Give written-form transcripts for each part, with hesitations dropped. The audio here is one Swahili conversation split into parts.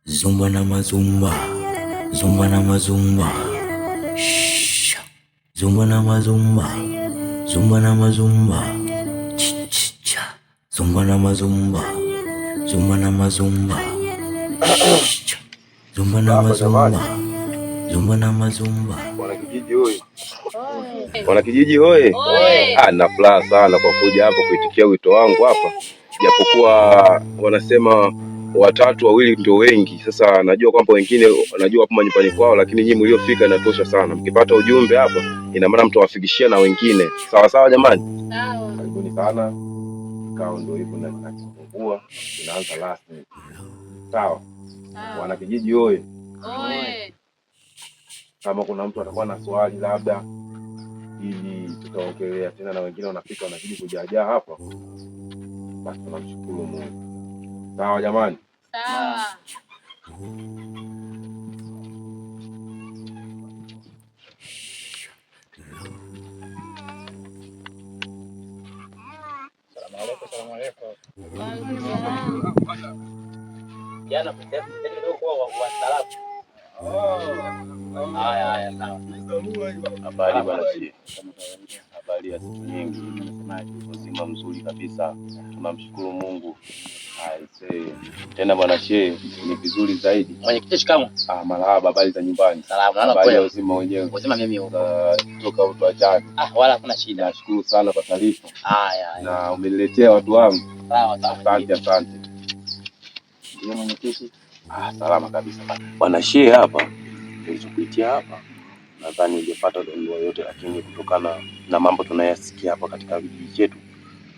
Zumba na mazumba, zumba na mazumba, shh. Zumba na mazumba, zumba na mazumba, cha. Zumba na mazumba, zumba na mazumba, shh. Zumba na mazumba, zumba na mazumba. Wanakijiji hoye, wanakijiji hoye. Na furaha sana kwa kuja hapa kuitikia wito wangu hapa, japokuwa wanasema watatu wawili ndio wengi. Sasa najua kwamba wengine najua hapo manyumbani kwao, lakini nyinyi mliofika inatosha sana. Mkipata ujumbe hapa, ina maana mtawafikishia na wengine. Sawa sawa jamani, sawa. Karibuni sana. Kikao ndio hivyo na kinafungua, inaanza rasmi. Sawa wanakijiji hoye. Kama kuna mtu atakuwa na swali labda, ili tutaongelea tena na wengine wanafika wanazidi kujaajaa hapa, basi tunamshukuru Mungu. Sawa jamani, sawa. Salamu alaykum. Jana ndio kwa wasalamu. Haya sawa. Habari bwana shehe. Habari ya siku nyingi. Unasemaje? Uzima mzuri kabisa. Tunamshukuru Mungu. Tena bwana shehe, ni vizuri zaidi. Mwenyekiti shikamoo. Marhaba, habari za nyumbani? Salamu. Habari ya uzima wenyewe? Uzima mimi kutoka mtu ajani. Wala hakuna shida. Nashukuru sana kwa taarifa. Haya. Na umeniletea watu wangu. Sawa. Asante. Ndio mwenyekiti. Salama kabisa. Bwana shehe, hapa nilichokuitia hapa, nadhani ungepata dondoo yote, lakini kutokana na mambo tunayasikia hapa katika vijiji chetu,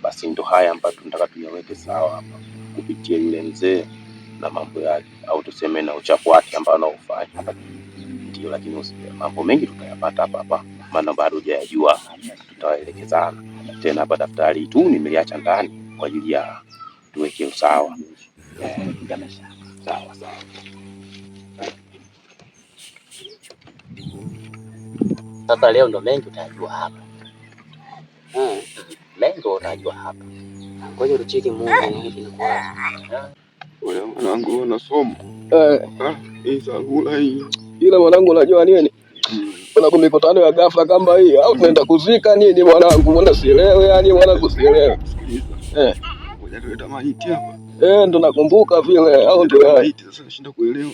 basi ndo haya ambayo tunataka tuyaweke sawa hapa kupitia yule mzee na mambo yake, au tuseme na uchafu wake ambao anaofanya hapa. Ndio, lakini usikie mambo mengi tutayapata hapa, maana bado hujayajua. Tutawaelekezana tena hapa. Daftari tu nimeliacha ndani kwa ajili ya tuweke usawa. Sawa. Sasa leo ndo mengi utajua hapa. Mengi utajua hapa. Ngoja tucheke Mungu inakuwa. Wewe mwanangu unasoma. Hii hii. Ila mwanangu unajua nini? Kuna mikutano ya ghafla kama hii, au tunaenda kuzika nini mwanangu? Mbona sielewi yani mwanangu sielewi. Ngoja tuleta maiti hapa. Ndo nakumbuka vile, au ndio maiti sasa nashinda kuelewa.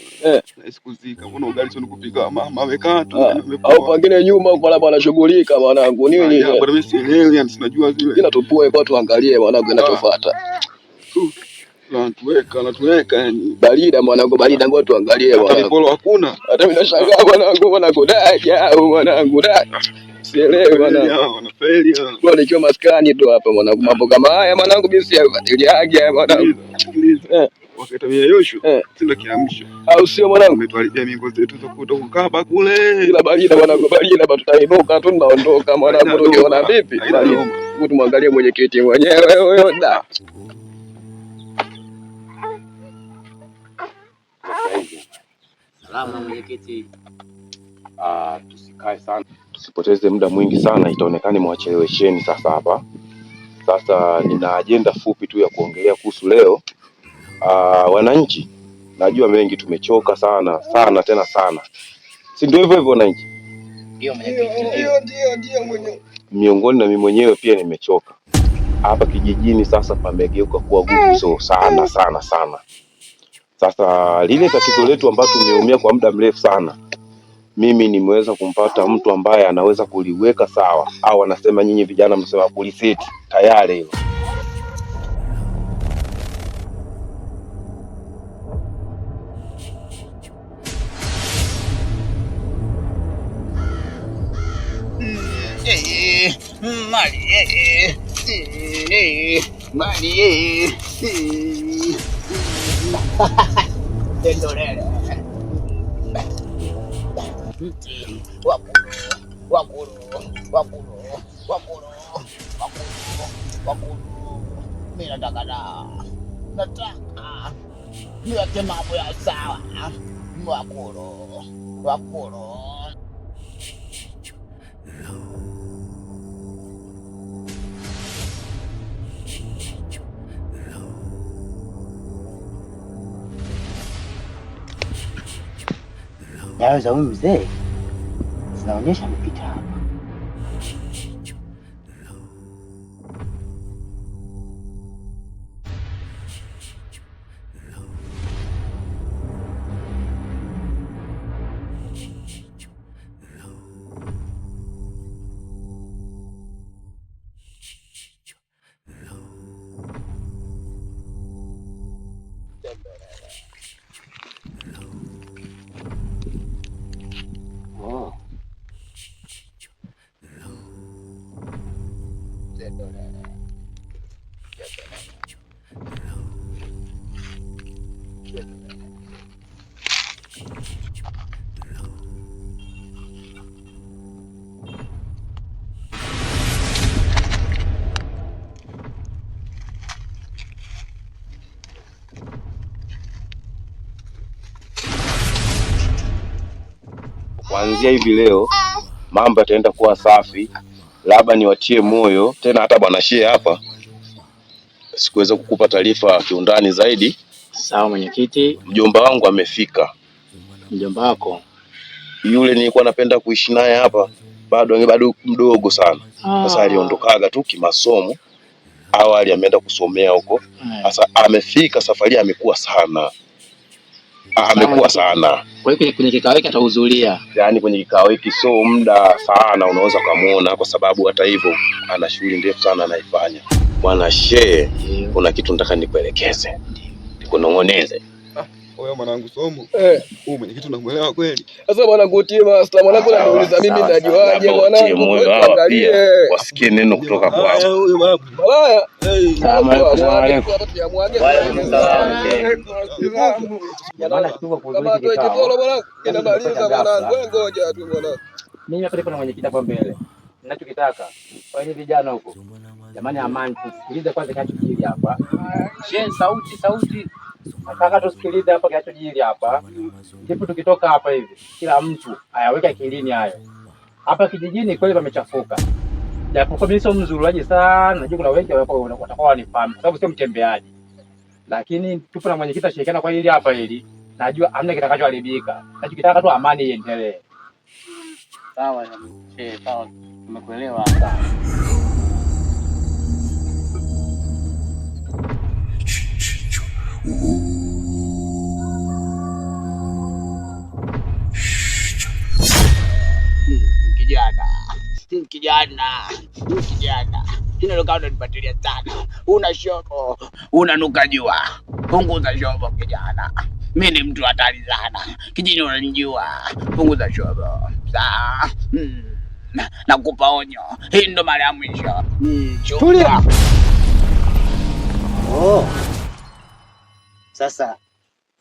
Na sikuzika, mbona ugali sio kupika mama amekaa tu. Au pengine nyuma huko labda anashughulika mwanangu nini? Bwana mimi sielewi, yani sinajua zile. Ila tupue kwa tuangalie mwanangu inachofuata. Natuweka yani. Barida mwanangu, barida ngoja tuangalie mwanangu. Hata mipolo hakuna. Hata mimi nashangaa mwanangu daja au mwanangu daja. Sielewi mwanangu. Wanafeli. Kwa nikiwa maskani tu hapa mwanangu. Mambo kama haya mwanangu mimi siyafuatiliaje mwanangu. Wakati mimi yosho sina kiamsho. Au sio mwanangu? Umetuharibia mingo zetu za kutoka kule. Ila barida mwanangu, barida hapa tutainuka tu tunaondoka mwanangu. Tukiona vipi? Tumwangalie mwenyekiti mwenyewe huyo da. Salamu mwenyekiti. Tusikae sana, tusipoteze muda mwingi sana, itaonekana mwachelewesheni sasa hapa. Sasa nina ajenda fupi tu ya kuongelea kuhusu leo. Wananchi, najua mengi tumechoka sana tena sana. Si ndio hivyo wananchi? Ndio mwenyekiti. Ndio mwenyewe. Miongoni na mimi mwenyewe pia nimechoka. Hapa kijijini sasa pamegeuka kuwa gumzo sana. Sasa lile tatizo letu ambalo tumeumia kwa muda mrefu sana, mimi nimeweza kumpata mtu ambaye anaweza kuliweka sawa, au wanasema nyinyi vijana msema kuliseti tayari hilo. Mali Tendorele wakulu. Mimi nataka niweke mambo ya sawa. Wakulu. Nyayo za huyu mzee zinaonyesha amepita hapa. Kuanzia hivi leo mambo yataenda kuwa safi, labda niwatie moyo tena. Hata bwana Shehe hapa sikuweza kukupa taarifa kiundani zaidi. Sawa mwenyekiti. Mjomba wangu amefika. Mjomba wako yule nilikuwa napenda kuishi naye hapa, bado mdogo sana. Sasa aliondokaga tu kimasomo, awali ameenda kusomea huko. Sasa amefika, safari amekuwa sana. Amekuwa sana. Kwa hiyo kwenye kikao hiki atahudhuria. Yaani kwenye kikao hiki so muda sana unaweza kumuona, kwa sababu hata hivyo ana shughuli ndefu sana anaifanya. Bwana Shehe, kuna kitu nataka nikuelekeze. Nikunong'oneze. Wewe mwanangu Somo. Wewe mwenyekiti unamuelewa kweli? Sasa mwanangu Tima, sasa mwanangu anauliza mimi najuaje mwanangu? Angalie. Wasikie neno kutoka kwako. Huyo babu. Malaya. Mimi hapa niko na mwenyekiti hapa mbele. Ninachokitaka kwa hiyo vijana huko. Jamani, amani, tusikilize kwanza kinachojiri hapa. Shehe, sauti. Nataka tusikilize hapa kinachojiri hapa. Ndipo tukitoka hapa hivi, kila mtu ayaweke akilini hayo. Hapa kijijini kweli pamechafuka. Japokuwa mimi sio mzururaji sana, najua kuna wengi watakuwa wanifahamu kwa sababu sio mtembeaji. Lakini tupo na mwenyekiti ashirikiana kwa hili hapa hili. Najua hamna kitakachoharibika. Nachokitaka tu amani iendelee. Sawa, sawa. Nimekuelewa sawa. Kijana, hilo lokao unanipatilia sana. Una shobo, unanuka jua. Punguza shobo kijana. Mimi ni mtu hatari sana. Kijini unanijua. Punguza shobo. Sawa. Nakupa onyo. Hii ndo mara ya mwisho. Tulia. Sasa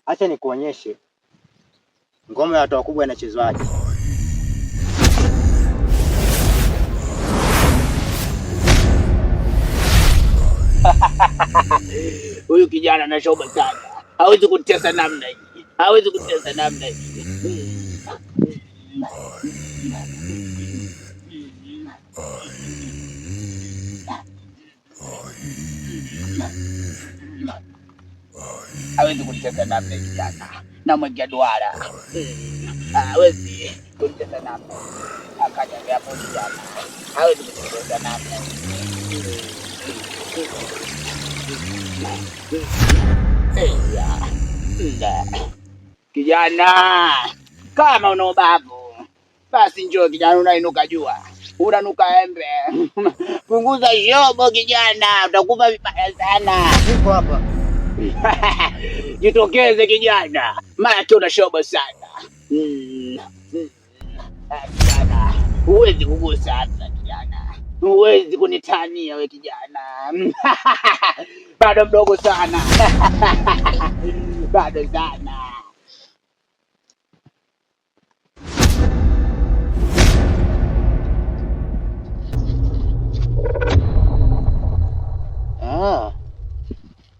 acha nikuonyeshe ngoma ya watu wakubwa inachezwaje. Huyu kijana ana shoba sana. Hawezi kutesa namna hii. Kijana. Namwekea duara. Hawezi kutesa namna hii. Akaja hapo kijana. Hawezi kutesa namna hii. Kijana, kama una ubavu basi njoo kijana, unainuka jua, unanuka embe. Punguza shobo kijana, utakufa vibaya sana. Niko hapa. Jitokeze kijana, maana una shobo sana. Kijana, huwezi kugusa hapa kijana. Huwezi kunitania we kijana. Bado mdogo sana. Bado sana.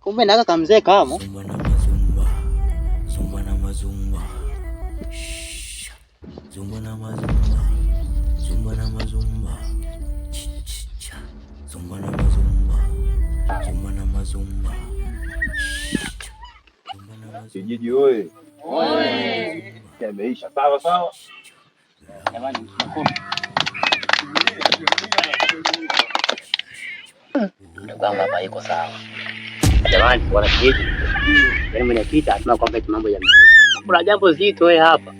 Kumbe naka kamzee kamo. Zumba na mazumba. Kijiji oye. yake yameisha. Sawa sawa. Jamani, ndugu hapa iko sawa. Jamani, bwana kijiji. Yaani mwenyekiti anasema kwamba mambo yameisha. Kuna jambo zito wewe hapa.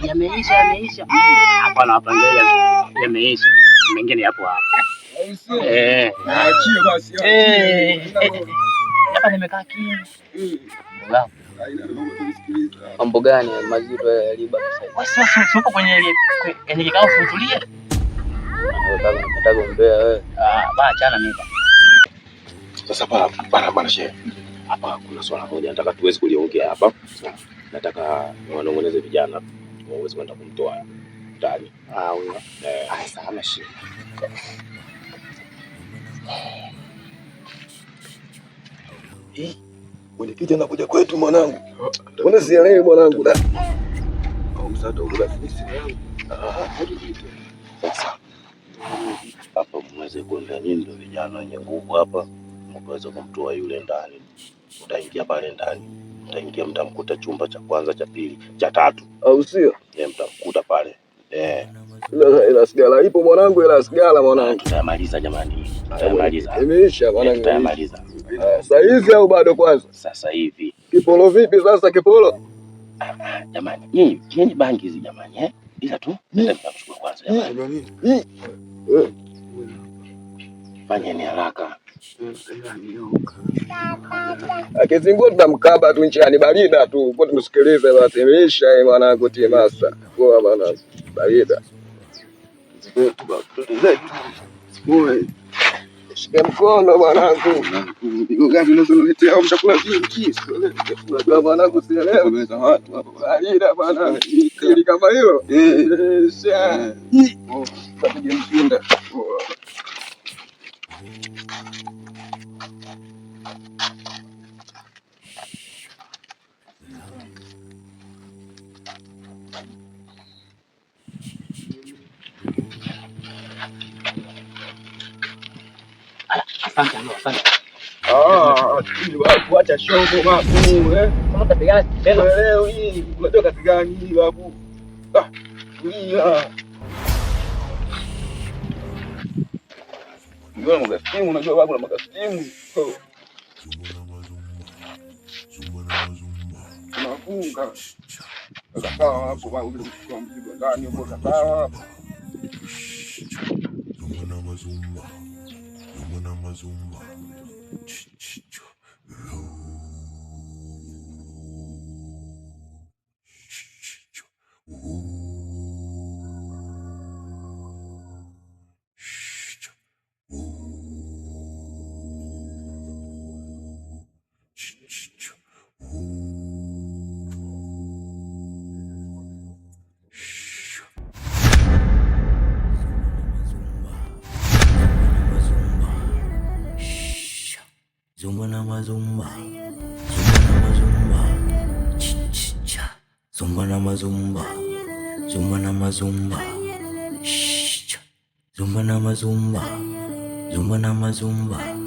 Yameisha. Hapana, hapa ndio yameisha. Mengine yapo hapa. Achie basi. Hapa nimekaa kimya. Mambo gani mazito ya riba sasa? Sasa uko kwenye kikao futulie. Nataka umbea wewe. Achana mimi. Sasa bana shehe. Hapa kuna swala moja nataka tuweze kuliongea hapa. Nataka wanongoneze vijana waweze kwenda kumtoa ndani. Huyo. Sawa shehe. Mwenyekiti anakuja kwetu mwanangu. Mbona sielewi mwanangu da? Sasa hapa mweze kwenda nyinyi ndio vijana wenye nguvu hapa, mweze kumtoa yule ndani. Utaingia pale ndani. Utaingia mtamkuta chumba cha kwanza, cha pili, cha tatu. Au sio? Mtamkuta pale. Ila sigara ipo mwanangu, ila sigara mwanangu. Tutayamaliza jamani. Tutayamaliza. Imeisha mwanangu. Tutayamaliza. Sasa hivi au bado kwanza? Sasa hivi. Kipolo vipi sasa kipolo? Jamani, nyinyi bangi hizi jamani ila tu mtamchukua kwanza jamani. Fanyeni haraka. Akizingua tutamkaba tu njiani barida tu. Kwa tumsikilize basi imeisha mwanangu Timasa. Poa bwana. Barida. Shika mkono mwanangu. Pigo gani unazoletea au mtakula vingi? Unajua mwanangu sielewi meza watu hapa. Barida bwana. Ili kama hilo. Sasa. Tapige mshinda. Asante. Wacha shongo babu Kama kapigana tena. leo hii unajua kapigana hii babu. Tulia. Ndio magastimu unajua babu na magastimu. Unafunga. Sawa hapo babu kwa mzigo ndani hapo sawa. Mazumba. Zumba na mazumba. Cha. Zumba na mazumba. Zumba na mazumba. Zumba na mazumba. Zumba na mazumba.